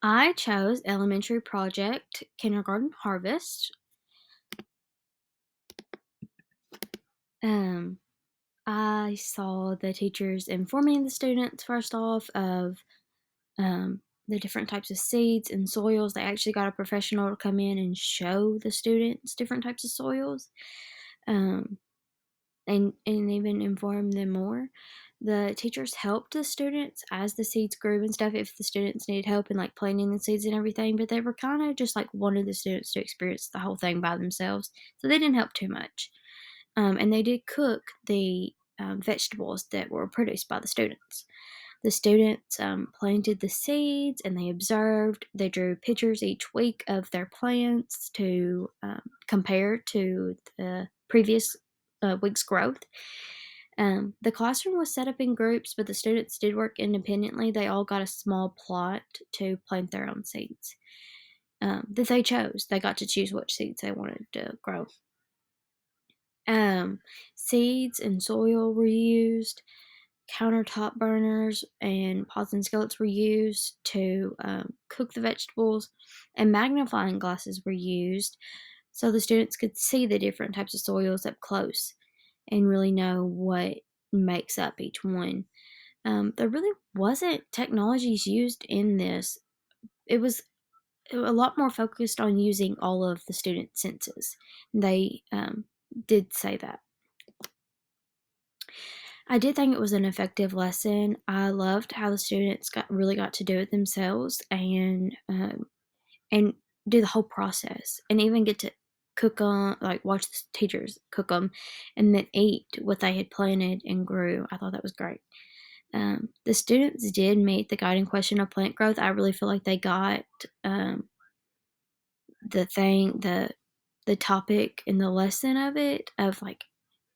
I chose elementary project kindergarten harvest. Um, I saw the teachers informing the students first off of the different types of seeds and soils. They actually got a professional to come in and show the students different types of soils, um, and even inform them more. The teachers helped the students as the seeds grew and stuff if the students needed help in like planting the seeds and everything, but they were kind of just like wanted the students to experience the whole thing by themselves, so they didn't help too much. And they did cook the vegetables that were produced by the students. The students planted the seeds and they observed. They drew pictures each week of their plants to compare to the previous week's growth. The classroom was set up in groups, but the students did work independently. They all got a small plot to plant their own seeds that they chose. They got to choose which seeds they wanted to grow. Um, Seeds and soil were used. Countertop burners and pots and skillets were used to cook the vegetables, and magnifying glasses were used so the students could see the different types of soils up close and really know what makes up each one. There really wasn't technologies used in this. It was a lot more focused on using all of the student senses. They did say that. I did think it was an effective lesson. I loved how the students got to do it themselves and do the whole process and even get to cook on like watch the teachers cook them and then eat what they had planted and grew. I thought that was great. The students did meet the guiding question of plant growth. I really feel like they got the thing the topic and the lesson of it of like,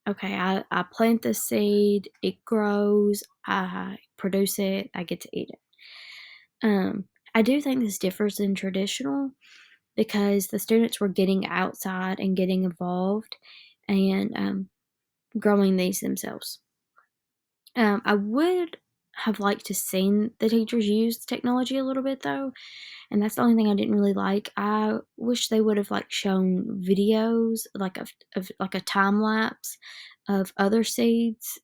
okay, I plant the seed, it grows, I produce it, I get to eat it. I do think this differs in traditional because the students were getting outside and getting involved and growing these themselves. I would have liked to seen the teachers use the technology a little bit though, and that's the only thing I didn't really like. I wish they would have like shown videos like of like a time lapse of other seeds,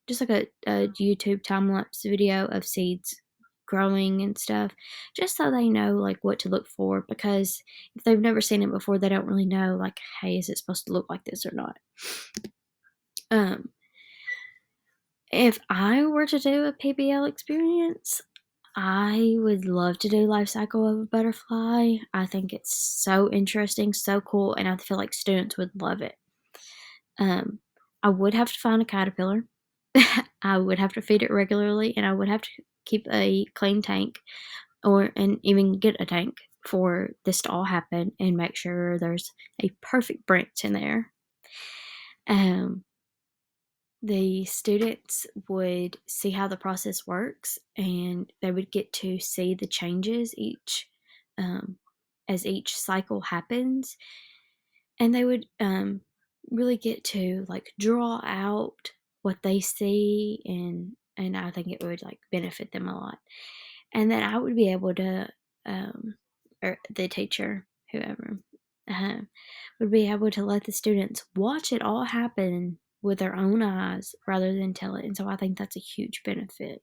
just like a YouTube time lapse video of seeds growing and stuff, just so they know like what to look for. Because if they've never seen it before, they don't really know like, hey, is it supposed to look like this or not? Um, if I were to do a PBL experience, I would love to do life cycle of a butterfly. I think it's so interesting, so cool, and I feel like students would love it. Um, I would have to find a caterpillar. I would have to feed it regularly, and I would have to keep a clean tank, and even get a tank for this to all happen, and make sure there's a perfect branch in there. Um, the students would see how the process works and they would get to see the changes um, as each cycle happens, and they would really get to like draw out what they see, and I think it would like benefit them a lot. And then I would be able to or the teacher, whoever, uh, would be able to let the students watch it all happen with their own eyes rather than tell it. And so I think that's a huge benefit.